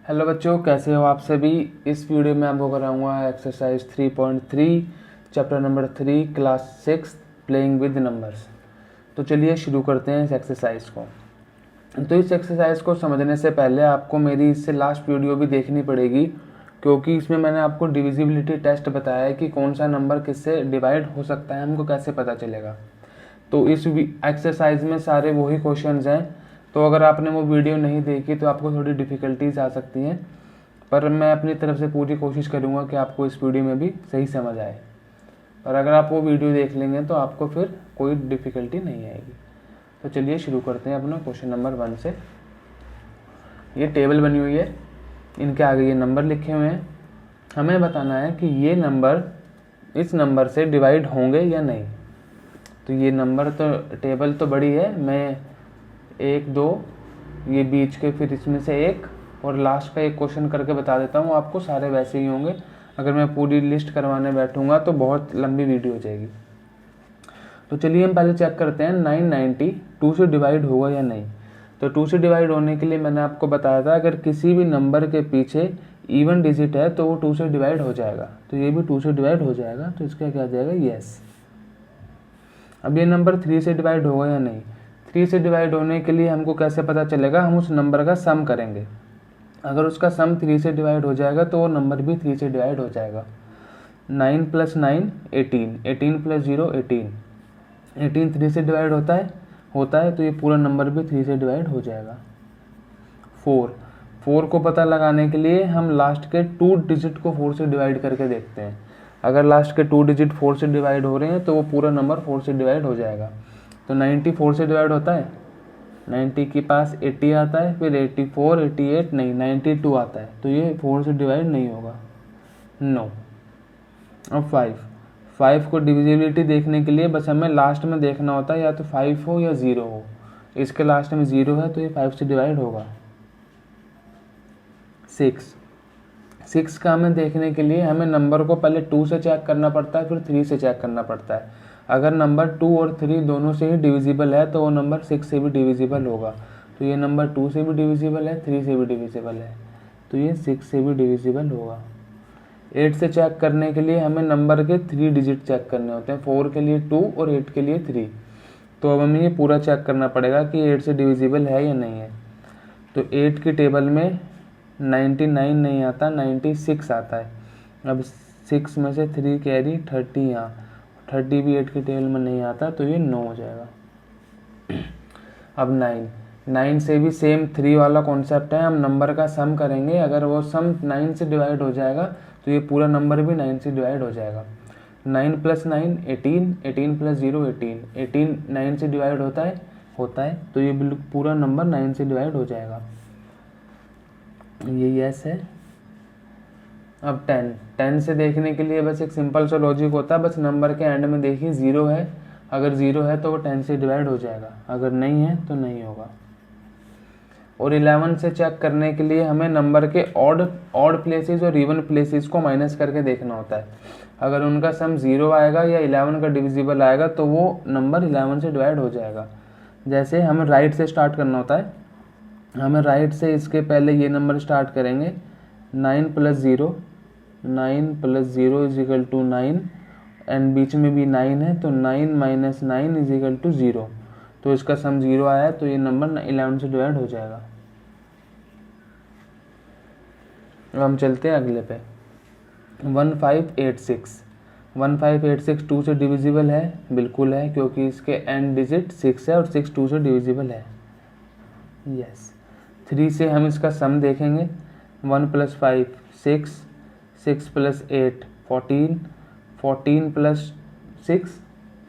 Hello बच्चों, कैसे हो आप सभी। इस वीडियो में आपको कराऊंगा exercise 3.3 chapter number 3 class 6 playing with numbers. तो चलिए शुरू करते हैं इस एक्सरसाइज को। तो इस एक्सरसाइज को समझने से पहले आपको मेरी इससे लास्ट वीडियो भी देखनी पड़ेगी, क्योंकि इसमें मैंने आपको डिविजिबिलिटी टेस्ट बताया है कि कौन सा नंबर किससे डिवाइड हो सकता है, हमको कैसे पता चलेगा। तो इस एक्सरसाइज में सारे वही क्वेश्चंस हैं। तो अगर आपने वो वीडियो नहीं देखी तो आपको थोड़ी डिफ़िकल्टीज आ सकती हैं, पर मैं अपनी तरफ से पूरी कोशिश करूँगा कि आपको इस वीडियो में भी सही समझ आए। और अगर आप वो वीडियो देख लेंगे तो आपको फिर कोई डिफ़िकल्टी नहीं आएगी। तो चलिए शुरू करते हैं अपना क्वेश्चन नंबर 1 से। ये टेबल बनी हुई है, इनके आगे ये नंबर लिखे हुए हैं। हमें बताना है कि ये नंबर इस नंबर से डिवाइड होंगे या नहीं। तो ये नंबर तो टेबल तो बड़ी है, मैं 1 2 ये बीच के, फिर इसमें से एक और लास्ट का एक क्वेश्चन करके बता देता हूँ आपको। सारे वैसे ही होंगे। अगर मैं पूरी लिस्ट करवाने बैठूंगा तो बहुत लंबी वीडियो हो जाएगी। तो चलिए हम पहले चेक करते हैं 990 2 से डिवाइड होगा या नहीं। तो 2 से डिवाइड होने के लिए मैंने आपको बताया था, अगर किसी भी नंबर के पीछे इवन डिजिट है तो वो 2 से डिवाइड हो जाएगा। तो ये भी 2 से डिवाइड हो जाएगा, तो इसका क्या आ जाएगा, यस। अब ये नंबर 3 से डिवाइड होगा या नहीं। 3 से डिवाइड होने के लिए हमको कैसे पता चलेगा, हम उस नंबर का सम करेंगे। अगर उसका सम 3 से डिवाइड हो जाएगा तो वो नंबर भी 3 से डिवाइड हो जाएगा। 9 + 9 18, 18 + 0 18, 18 3 से डिवाइड होता है तो ये पूरा नंबर भी 3 से डिवाइड हो जाएगा। 4 को पता लगाने के लिए हम लास्ट के 2 डिजिट को 4 से डिवाइड करके देखते हैं। अगर लास्ट के 2 डिजिट 4 से डिवाइड हो रहे हैं तो वो पूरा नंबर 4 से डिवाइड हो जाएगा। तो 90 4 से डिवाइड होता है, 90 के पास 80 आता है, फिर 84 88 नहीं 92 आता है, तो ये 4 से डिवाइड नहीं होगा, नो। अब 5 को डिविजिबिलिटी देखने के लिए बस हमें लास्ट में देखना होता है, या तो 5 हो या 0 हो। इसके लास्ट में 0 है तो ये 5 से डिवाइड होगा। 6 का हमें देखने के लिए हमें नंबर को पहले 2 से चेक करना पड़ता है, फिर 3 से चेक करना पड़ता है। अगर नंबर 2 और 3 दोनों से ही डिविजिबल है तो वो नंबर 6 से भी डिविजिबल होगा। तो ये नंबर 2 से भी डिविजिबल है, 3 से भी डिविजिबल है, तो ये 6 से भी डिविजिबल होगा। 8 से चेक करने के लिए हमें नंबर के 3 डिजिट चेक करने होते हैं, 4 के लिए 2 और 8 के लिए 3। तो अब हमें ये पूरा चेक करना पड़ेगा कि 8 से डिविजिबल है या नहीं है। तो 8 की टेबल में 99 नहीं आता, 96 आता है। अब 6 में से 3 कैरी 30, यहाँ 30 भी 8 की टेबल में नहीं आता, तो ये 9 हो जाएगा। अब 9 से भी सेम 3 वाला कॉन्सेप्ट है, हम नंबर का सम करेंगे। अगर वो सम 9 से डिवाइड हो जाएगा तो ये पूरा नंबर भी 9 से डिवाइड हो जाएगा। 9 + 9 18, 18 + 0 18, 18 9 से डिवाइड होता है, तो ये बिल्कुल पूरा नंबर 9 से डिवाइड हो जाएगा, ये यस है। अब 10 से देखने के लिए बस एक सिंपल सा लॉजिक होता है, बस नंबर के एंड में देखिए 0 है, अगर 0 है तो वो 10 से डिवाइड हो जाएगा, अगर नहीं है तो नहीं होगा। और 11 से चेक करने के लिए हमें नंबर के ऑड प्लेसेस और इवन प्लेसेस को माइनस करके देखना होता है। अगर उनका सम 0 आएगा या 11 का डिविजिबल आएगा तो वो नंबर 11 से डिवाइड हो जाएगा। जैसे हमें राइट से स्टार्ट करना होता है, हमें राइट से इसके पहले ये नंबर स्टार्ट करेंगे, 9 + 0 = 9 एंड बीच में भी 9 है, तो 9 - 9 = 0। तो इसका सम 0 आया है तो ये नंबर 11 से डिवाइड हो जाएगा। अब हम चलते हैं अगले पे। 1586 2 से डिविजिबल है, बिल्कुल है, क्योंकि इसके एंड डिजिट 6 है और 6 2 से डिविजिबल है, यस। 3 से हम इसका सम देखेंगे, 1 + 5 6, 6 + 8 14, 14 + 6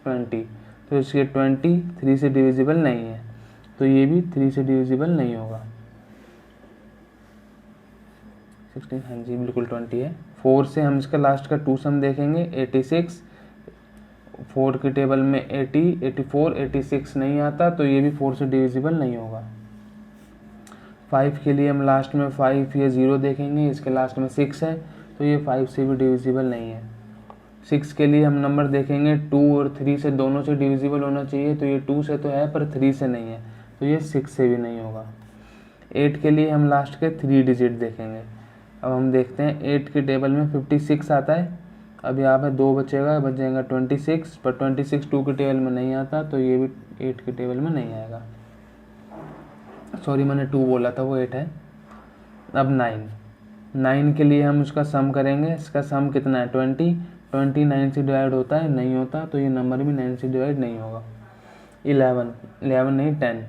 20, तो इसके 20 3 से डिविजिबल नहीं है, तो ये भी 3 से डिविजिबल नहीं होगा। 16, हाँ जी बिल्कुल 20 है। 4 से हम इसका लास्ट का 2 सम देखेंगे, 86, 4 की टेबल में 80 84 86 नहीं आता, तो ये भी 4 से डिविजिबल नहीं होगा। 5 के लिए हम लास्ट में 5 या 0 देखेंगे, इसके लास्ट में 6 है, तो ये 5 से भी डिविजिबल नहीं है। 6 के लिए हम नंबर देखेंगे, 2 और 3 से दोनों से डिविजिबल होना चाहिए, तो ये 2 से तो है पर 3 से नहीं है, तो ये 6 से भी नहीं होगा। 8 के लिए हम लास्ट के 3 डिजिट देखेंगे। अब हम देखते हैं 8 के टेबल में 56 आता है। अब यहाँ पे 2 बचेगा, बचेगा 26, पर 26 2 के टेबल में नहीं आता, तो ये भी 8 के टेबल में नहीं आएगा। सॉरी, मैंने 2 बोला था, वो 8 है। अब 9 के लिए हम उसका सम करेंगे। इसका सम कितना है? 20 9 से डिवाइड होता है? नहीं होता, तो ये नंबर भी 9 से डिवाइड नहीं होगा। 11 नहीं 10।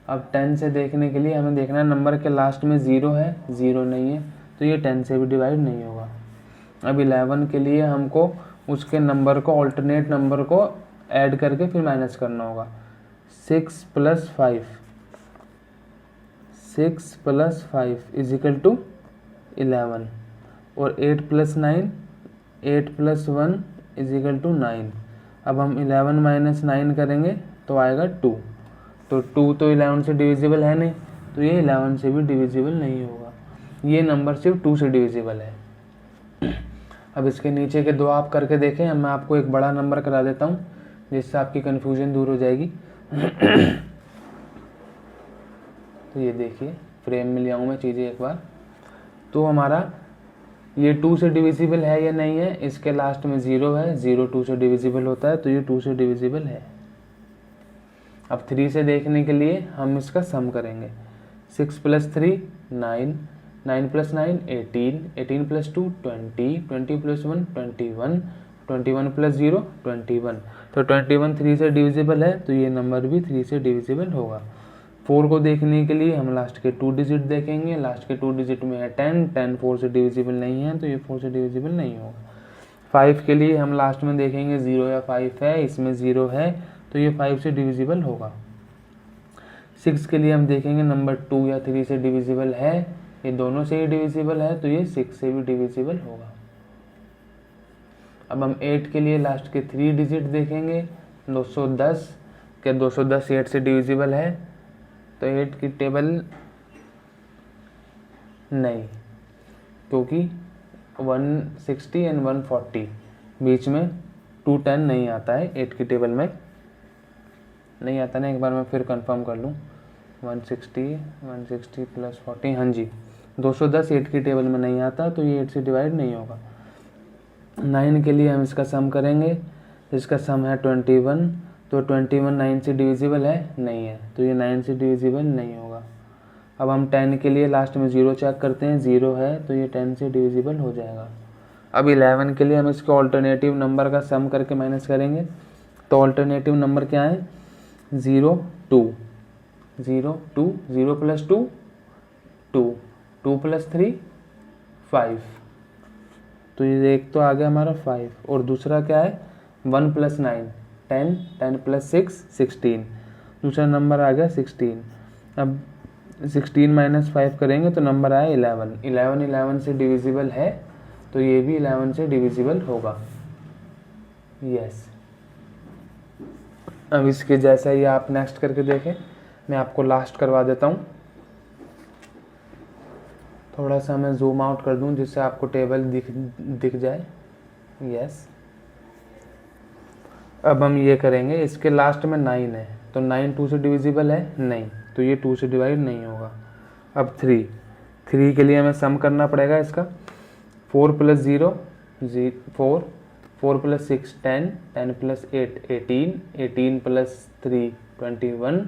अब 10 से देखने के लिए हमें देखना है नंबर के लास्ट में 0 है, 0 नहीं है, तो ये 10 से भी डिवाइड नहीं होगा। अब 11 के लिए हमको उसके नंबर को, ऑल्टरनेट नंबर को ऐड करके फिर माइनस करना होगा। 6 + 5 इज इक्वल टू 11, और 8 + 9, 8 + 1 इज इक्वल टू 9। अब हम 11 - 9 करेंगे तो आएगा 2, तो 2 तो 11 से डिविजिबल है नहीं, तो ये 11 से भी डिविजिबल नहीं होगा। ये नंबर सिर्फ 2 से डिविजिबल है। अब इसके नीचे के 2 आप करके देखें। मैं आपको एक बड़ा नंबर करा देता हूँ जिससे आपकी कन्फ्यूजन दूर हो जाएगी। तो ये देखिए, फ्रेम में ले आऊँ मैं चीज़ें एक बार। तो हमारा ये 2 से डिविजिबल है या नहीं है, इसके लास्ट में 0 है, 0 2 से डिविजिबल होता है, तो ये 2 से डिविजिबल है। अब 3 से देखने के लिए हम इसका सम करेंगे। 6 + 3 9, 9 + 9 18, 18 + 2 20, 20 + 1 21, 21 + 0 21, तो 21 3 से डिविजिबल है, तो ये नंबर भी 3 से डिविजिबल होगा। 4 को देखने के लिए हम लास्ट के 2 डिजिट देखेंगे। लास्ट के 2 डिजिट में है 10, 10 4 से डिविजिबल नहीं है, तो ये 4 से डिविजिबल नहीं होगा। 5 के लिए हम लास्ट में देखेंगे 0 या 5 है, इसमें 0 है, तो ये 5 से डिविजिबल होगा। 6 के लिए हम देखेंगे नंबर 2 या 3 से डिविजिबल है, ये दोनों से ही डिविजिबल है, तो ये 6 से भी डिविजिबल होगा। अब हम 8 के लिए लास्ट के 3 डिजिट देखेंगे। 210 के 210 8 से डिविजिबल है, तो 8 की टेबल नहीं, क्योंकि 160 एंड 140 बीच में 210 नहीं आता है, 8 की टेबल में नहीं आता ना। एक बार मैं फिर कंफर्म कर लूँ। 160 + 40, हाँ जी, 210 8 की टेबल में नहीं आता, तो ये 8 से डिवाइड नहीं होगा। 9 के लिए हम इसका सम करेंगे। इसका सम है 21, तो 21 9 से डिविजिबल है? नहीं है, तो ये 9 से डिविजिबल नहीं होगा। अब हम 10 के लिए लास्ट में 0 चेक करते हैं, 0 है, तो ये 10 से डिविजिबल हो जाएगा। अब 11 के लिए हम इसके ऑल्टरनेटिव नंबर का सम करके माइनस करेंगे। तो ऑल्टरनेटिव नंबर क्या है? 0 2 0 2, 0 + 2 2, 2 + 3 5, तो ये एक तो आ गया हमारा 5, और दूसरा क्या है? 1 + 9 10, 10 + 6 16, दूसरा नंबर आ गया 16। अब 16 - 5 करेंगे तो नंबर आया 11। 11 से डिविजिबल है, तो ये भी 11 से डिविजिबल होगा। यस। अब इसके जैसा ही आप नेक्स्ट करके देखें। मैं आपको लास्ट करवा देता हूँ। थोड़ा सा मैं जूम आउट कर दूँ जिससे आपको टेबल दिख जाए। यस। अब हम ये करेंगे, इसके लास्ट में 9 है, तो 9 2 से डिविजिबल है? नहीं, तो ये 2 से डिवाइड नहीं होगा। अब 3 के लिए हमें सम करना पड़ेगा इसका। 4 + 0 4, 4 + 6 10, 10 + 8 18, 18 + 3 21,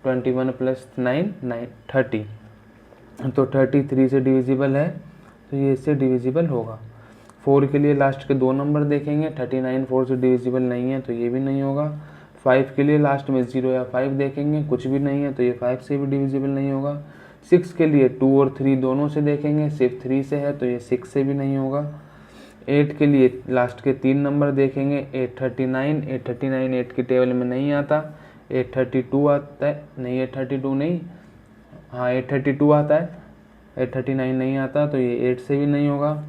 21 + 9 30, तो 33 से डिविजिबल है, तो ये इससे डिविजिबल होगा। 4 के लिए लास्ट के 2 नंबर देखेंगे। 39 4 से डिविजिबल नहीं है, तो ये भी नहीं होगा। 5 के लिए लास्ट में 0 या 5 देखेंगे, कुछ भी नहीं है, तो ये 5 से भी डिविजिबल नहीं होगा। 6 के लिए 2 और 3 दोनों से देखेंगे, सिर्फ 3 से है, तो ये 6 से भी नहीं होगा। 8 के लिए लास्ट के 3 नंबर देखेंगे। 839 8 की टेबल में नहीं आता। 832 आता है, नहीं 832 नहीं, हाँ 832 आता है। 839 नहीं आता, तो ये 8 से भी नहीं होगा।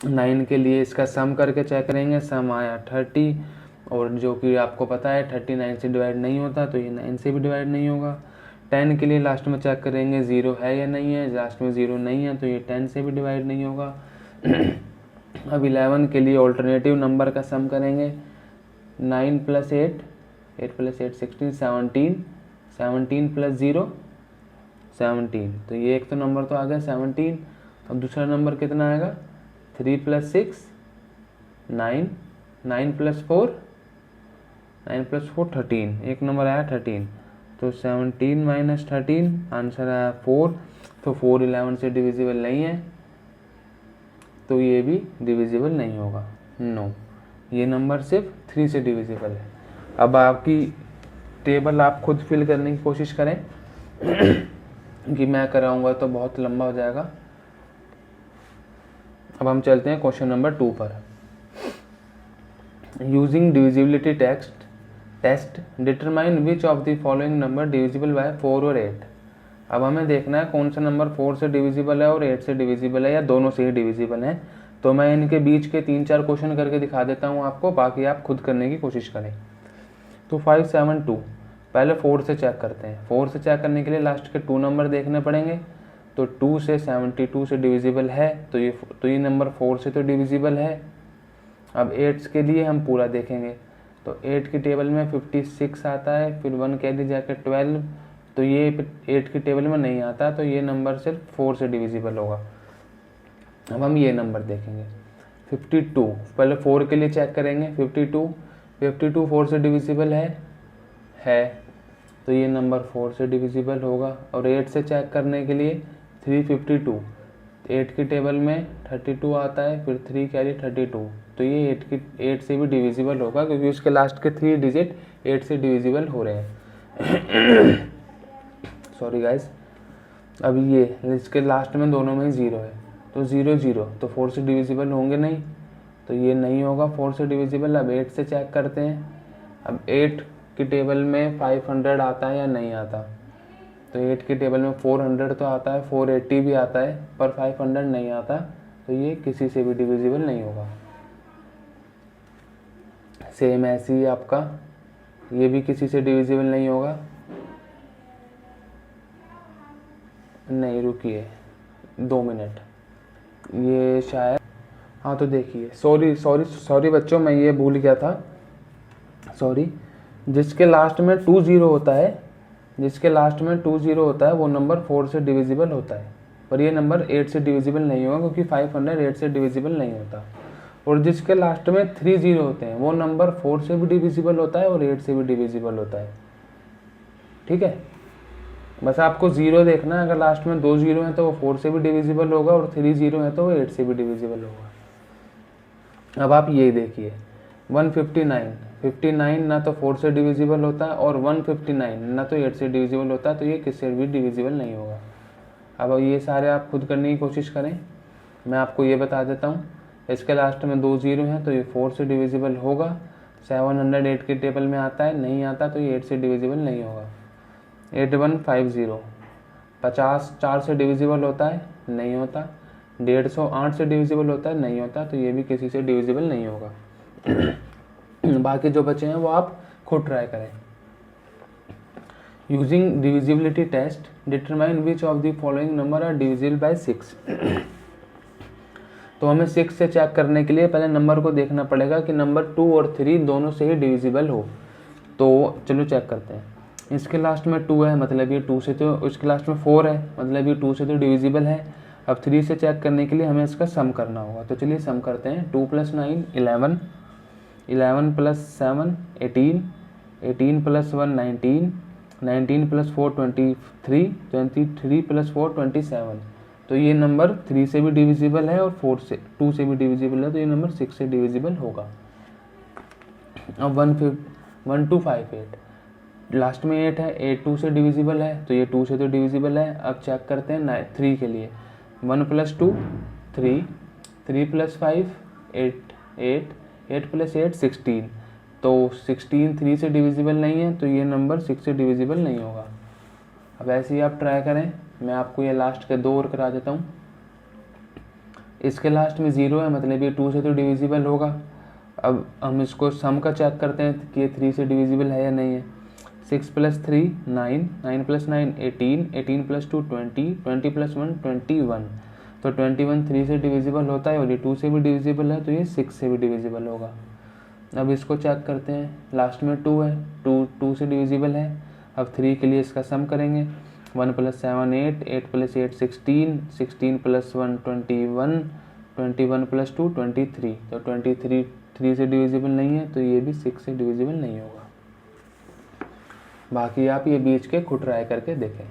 9 के लिए इसका सम करके चेक करेंगे। सम आया 30, और जो कि आपको पता है 39 से डिवाइड नहीं होता, तो ये 9 से भी डिवाइड नहीं होगा। 10 के लिए लास्ट में चेक करेंगे 0 है या नहीं है। लास्ट में 0 नहीं है, तो ये 10 से भी डिवाइड नहीं होगा। अब 11 के लिए ऑल्टरनेटिव नंबर का सम करेंगे। 9 + 8 8 + 8 16 17, 17 + 0 17। तो ये एक तो नंबर तो आ गया 17। अब दूसरा नंबर कितना आएगा, 3 + 6 9, 9 + 4 9 + 4 13, एक नंबर आया 13। तो 17 - 13 आंसर आया 4। तो 4 11 से डिविजिबल नहीं है, तो ये भी डिविजिबल नहीं होगा, नो। ये नंबर सिर्फ 3 से डिविजिबल है। अब आपकी टेबल आप खुद फिल करने की कोशिश करें कि मैं कराऊंगा तो बहुत लंबा हो जाएगा। अब हम चलते हैं क्वेश्चन नंबर 2 पर। Using divisibility test determine which of the following number divisible by 4 और 8। अब हमें देखना है कौन सा नंबर 4 से डिविजिबल है और 8 से डिविजिबल है, या दोनों से ही डिविजिबल है। तो मैं इनके बीच के 3-4 क्वेश्चन करके दिखा देता हूँ आपको, बाकी आप खुद करने की कोशिश करें। तो 5 7 2, पहले 4 से चेक करते हैं। 4 से चेक करने के लिए लास्ट के 2 नंबर देखने पड़ेंगे। तो 2 से 72 से डिविजिबल है, तो ये नंबर 4 से तो डिविजिबल है। अब 8 के लिए हम पूरा देखेंगे। तो 8 की टेबल में 56 आता है, फिर 1 कैरी जाके 12, तो ये 8 की टेबल में नहीं आता, तो ये नंबर सिर्फ 4 से डिविजिबल होगा। अब हम ये नंबर देखेंगे 52, पहले 4 के लिए चेक करेंगे। 52 4 से डिविजिबल है, तो ये नंबर 4 से डिविजिबल होगा। और 8 से चेक करने के लिए 352, 8 की टेबल में 32 आता है, फिर 3 कैरी 32, तो ये 8 से भी डिविजिबल होगा, क्योंकि उसके लास्ट के 3 डिजिट 8 से डिविजिबल हो रहे हैं। Sorry guys. अब ये इसके लास्ट में दोनों में ही 0 है, तो 0 0, तो 4 से डिविजिबल होंगे नहीं, तो ये नहीं होगा 4 से डिविजिबल। अब 8 से चेक करते हैं। अब 8 की टेबल में 500 आता है या नहीं आता, तो 8 की टेबल में 400 तो आता है, 480 भी आता है, पर 500 नहीं आता, तो ये किसी से भी डिविजिबल नहीं होगा। सेम ऐसे ही आपका ये भी किसी से डिविजिबल नहीं होगा। नहीं, रुकिए 2 मिनट, ये शायद, हाँ तो देखिए, सॉरी बच्चों, मैं ये भूल गया था, सॉरी। जिसके लास्ट में 20 होता है, वो नंबर 4 से डिविजिबल होता है, पर ये नंबर 8 से डिविजिबल नहीं होगा, क्योंकि 500 8 से डिविजिबल नहीं होता। और जिसके लास्ट में 30 होते हैं, वो नंबर 4 से भी डिविजिबल होता है और 8 से भी डिविजिबल होता है। ठीक है, बस आपको 0 देखना है। अगर लास्ट में 2 0 हैं तो वो 4 से भी डिविजिबल होगा, और 3 0 है तो वो 8 से भी डिविजिबल होगा। अब आप ये देखिए 159 ना तो 4 से डिविजिबल होता है, और 159 ना तो 8 से डिविजिबल होता है, तो ये किससे भी डिविजिबल नहीं होगा। अब ये सारे आप खुद करने की कोशिश करें। मैं आपको ये बता देता हूँ, इसके लास्ट में 2 0 हैं, तो ये 4 से डिविजिबल होगा। 708 की टेबल में आता है, नहीं आता, तो ये 8 से डिविजिबल नहीं होगा। 8150, 50 4 से डिविजिबल होता है, नहीं होता। 150 8 से डिविजिबल होता है, नहीं होता, तो ये भी किसी से डिविजिबल नहीं होगा। बाकी जो बचे हैं वो आप खुद ट्राई करें। Using divisibility test determine which of the following number are divisible by 6। तो हमें 6 से चेक करने के लिए पहले नंबर को देखना पड़ेगा कि नंबर 2 और 3 दोनों से ही डिविजिबल हो। तो चलो चेक करते हैं। इसके लास्ट में 2 है, मतलब ये 2 से, तो इसके लास्ट में 4 है, मतलब ये 2 से तो डिविजिबल है। अब 3 से चेक करने के लिए हमें इसका सम करना होगा। तो चलिए सम करते हैं। 2 + 9 11, 11 + 7 18, 18 + 1 19, 19 + 4 23, 23 + 4 27। तो ये नंबर 3 से भी डिविजिबल है और 2 से भी डिविजिबल है, तो ये नंबर 6 से डिविजिबल होगा। अब 1258, लास्ट में 8 है, 8 2 से डिविजिबल है, तो ये 2 से तो डिविजिबल है। अब चेक करते हैं 3 के लिए। 1 + 2 3, 3 + 5 8, 8 + 8 16, तो 16 3 से डिविजिबल नहीं है, तो ये नंबर 6 से डिविजिबल नहीं होगा। अब ऐसे ही आप ट्राई करें। मैं आपको ये लास्ट के 2 और करा देता हूँ। इसके लास्ट में 0 है, मतलब ये 2 से तो डिविजिबल होगा। अब हम इसको सम का चेक करते हैं कि ये 3 से डिविजिबल है या नहीं है। 6 + 3 9, 9 + 9 18, 18 + 2 20, 20 + 1 21, तो 21 3 से डिविजिबल होता है और ये 2 से भी डिविजिबल है, तो ये 6 से भी डिविजिबल होगा। अब इसको चेक करते हैं। लास्ट में 2 है, 2 से डिविजिबल है। अब 3 के लिए इसका सम करेंगे। 1 + 7 8, 8 + 8 16, 16 + 1 21, 21 + 2 23। तो 23 3 से डिविजिबल नहीं है, तो ये भी 6 से डिविजिबल नहीं होगा। बाकी आप ये बीच के खुद ट्राई करके देखें।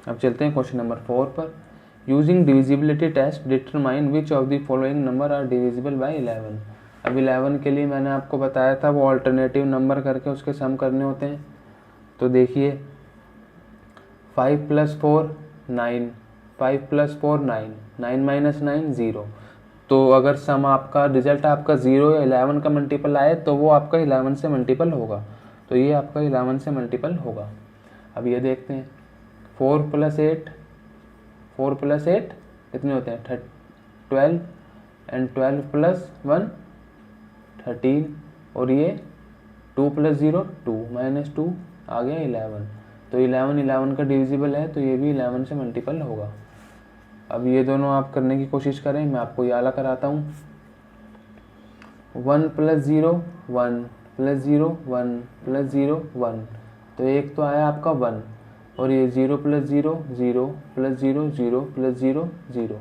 अब चलते हैं क्वेश्चन नंबर 4 पर। Using divisibility test determine which of the following number are divisible by 11। अब 11 के लिए मैंने आपको बताया था वो ऑल्टरनेटिव नंबर करके उसके सम करने होते हैं। तो देखिए 5 + 4 9, 5 + 4 9, 9 - 9 0। तो अगर सम आपका रिजल्ट आपका 0 या 11 का मल्टीपल आए तो वो आपका 11 से मल्टीपल होगा। तो ये आपका 11 से मल्टीपल होगा। अब ये देखते हैं 4 + 8, 4 + 8 कितने होते हैं 12, एंड 12 + 1 13, और ये 2 + 0 2 - 2 आ गया 11। तो 11 11 का डिविजिबल है, तो ये भी 11 से मल्टीपल होगा। अब ये दोनों आप करने की कोशिश करें, मैं आपको ये वाला कराता हूँ। 1 + 0 1 + 0 1 + 0 1। तो एक तो आया आपका 1, और ये 0 + 0 0 + 0 0 + 0 0,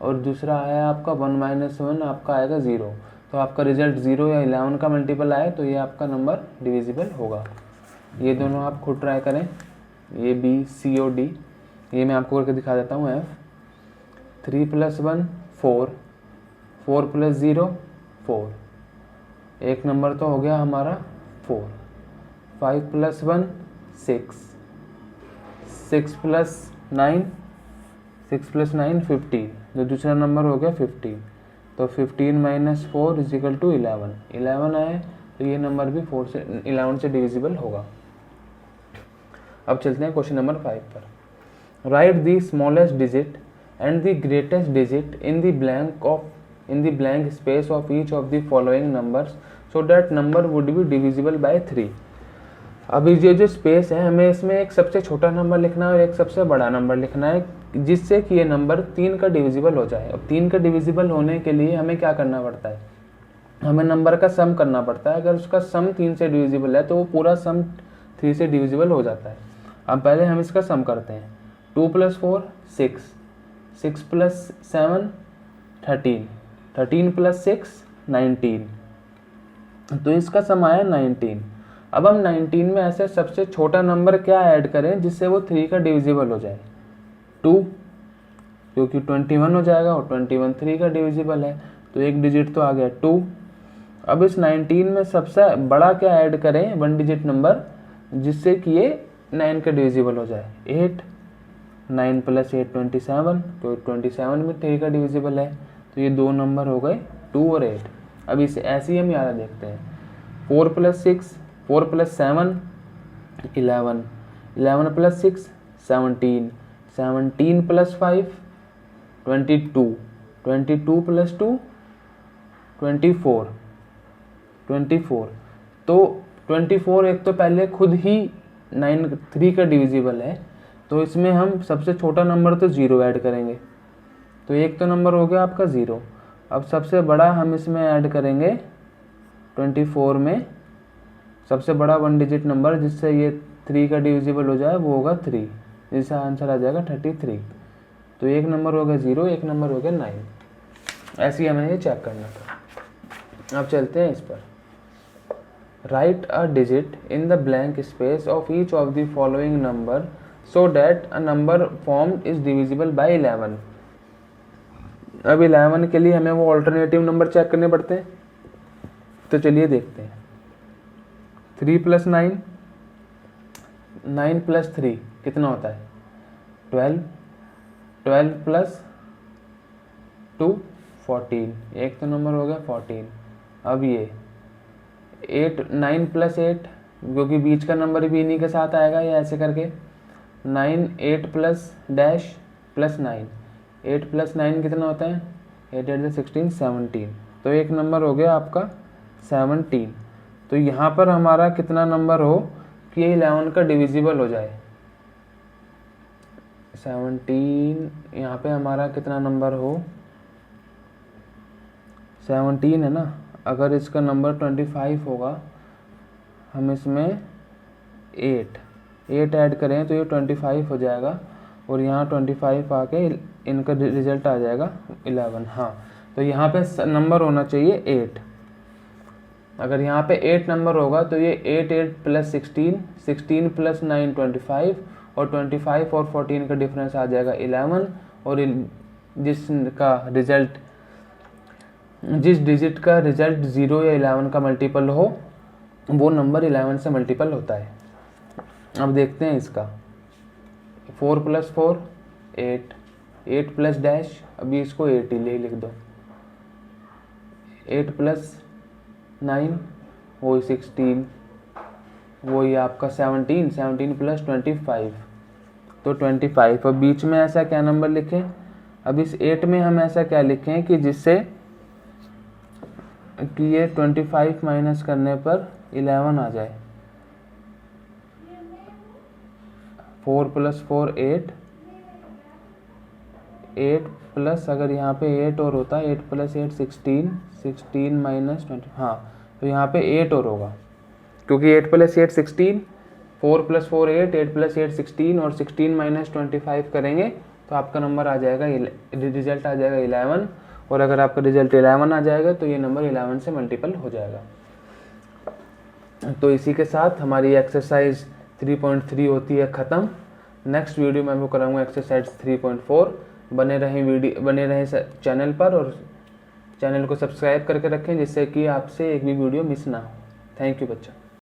और दूसरा आया आपका 1 - 1 आपका आएगा 0। तो आपका रिजल्ट 0 या 11 का मल्टीपल आए तो ये आपका नंबर डिविजिबल होगा। ये दोनों आप खुद ट्राई करें, ये B C और D। ये मैं आपको करके दिखा देता हूँ। F 3 + 1 4, 4 + 0 4। एक नंबर तो हो गया हमारा 4। 5 + 1 6, 6 + 9 6 + 9 15। जो दूसरा नंबर हो गया 15। तो 15 - 4 = 11। 11 आए तो ये नंबर भी 11 से डिविजिबल होगा। अब चलते हैं क्वेश्चन नंबर 5 पर। Right the smallest digit and the greatest digit in the blank space of each of the following numbers so that number would be divisible by 3। अभी ये जो स्पेस है, हमें इसमें एक सबसे छोटा नंबर लिखना है और एक सबसे बड़ा नंबर लिखना है, जिससे कि ये नंबर 3 का डिविजिबल हो जाए। अब 3 का डिविजिबल होने के लिए हमें क्या करना पड़ता है, हमें नंबर का सम करना पड़ता है। अगर उसका सम 3 से डिविजिबल है तो वो पूरा सम 3 से डिविजिबल हो जाता है। अब पहले हम इसका सम करते हैं। 2 + 4 6, 6 + 7 13, 13 + 6 19। तो इसका सम आया 19। अब हम 19 में ऐसे सबसे छोटा नंबर क्या ऐड करें जिससे वो 3 का डिविजिबल हो जाए। 2, क्योंकि 21 हो जाएगा और 21 3 का डिविजिबल है, तो एक डिजिट तो आ गया 2। अब इस 19 में सबसे बड़ा क्या ऐड करें, 1 डिजिट नंबर, जिससे कि ये 9 का डिविजिबल हो जाए। 8, 9 + 8 27, तो 27 में 3 का डिविजिबल है। तो ये दो नंबर हो गए 2 और 8। अब इसे ऐसे ही हम याद देखते हैं। 4 + 6 4 + 7 11, 11 + 6 17, 17 + 5 22, 22 + 2 24, 24। तो 24 एक तो पहले खुद ही 3 का डिविजिबल है, तो इसमें हम सबसे छोटा नंबर तो 0 ऐड करेंगे। तो एक तो नंबर हो गया आपका 0। अब सबसे बड़ा हम इसमें ऐड करेंगे 24 में सबसे बड़ा 1 डिजिट नंबर, जिससे ये 3 का डिविजिबल हो जाए, वो होगा 3, जिसका आंसर आ जाएगा 33। तो एक नंबर हो गया 0, एक नंबर हो गया 9। ऐसे ही हमें ये चेक करना था। अब चलते हैं इस पर। Right a digit in the blank space of each of the following number so that a number formed is divisible by 11। अब 11 के लिए हमें वो ऑल्टरनेटिव नंबर चेक करने पड़ते हैं। तो चलिए देखते हैं। 3 + 9, 9 + 3 कितना होता है 12, 12 + 2 14। एक तो नंबर हो गया 14। अब ये 9 + 8, क्योंकि बीच का नंबर भी इन्हीं के साथ आएगा, ये ऐसे करके 9 8 + डैश +9, 8 + 9 कितना होता है 8 8 16 17। तो एक नंबर हो गया आपका 17। तो यहाँ पर हमारा कितना नंबर हो कि ये 11 का डिविजिबल हो जाए। 17 यहाँ पे हमारा कितना नंबर हो 17 है ना। अगर इसका नंबर 25 होगा, हम इसमें 8 8 ऐड करें तो ये 25 हो जाएगा और यहाँ 25 आके इनका रिजल्ट आ जाएगा 11। हाँ, तो यहाँ पे नंबर होना चाहिए 8। अगर यहाँ पे 8 नंबर होगा तो ये 8 प्लस 16, 16 प्लस 9 25 और 25 और 14 का डिफरेंस आ जाएगा 11। और जिस डिजिट का रिजल्ट 0 या 11 का मल्टीपल हो वो नंबर 11 से मल्टीपल होता है। अब देखते हैं इसका। 4 प्लस 4 8, 8 प्लस डैश, अभी इसको 8 ही लिख दो। 8 प्लस 9 वही 16, वही आपका 17, 17 प्लस 25 तो 25। अब बीच में ऐसा क्या नंबर लिखें? अब इस 8 में हम ऐसा क्या लिखें कि जिससे कि ये 25 माइनस करने पर 11 आ जाए। 4 प्लस 4 8, 8 प्लस अगर यहाँ पे 8 और होता 8 प्लस 8 16, 16 माइनस 20। हाँ, तो यहाँ पे 8 और होगा क्योंकि 8 प्लस 8 16, 4 प्लस 4 8, 8 प्लस 8 16 और 16 माइनस 25 करेंगे तो आपका नंबर आ जाएगा, रिजल्ट आ जाएगा 11। और अगर आपका रिजल्ट 11 आ जाएगा तो ये नंबर 11 से मल्टीपल हो जाएगा। तो इसी के साथ हमारी एक्सरसाइज 3.3 होती है ख़त्म। नेक्स्ट वीडियो में मैं कराऊंगा एक्सरसाइज 3.4। बने रहें चैनल पर और चैनल को सब्सक्राइब करके रखें जिससे कि आपसे एक भी वीडियो मिस ना हो। थैंक यू बच्चा।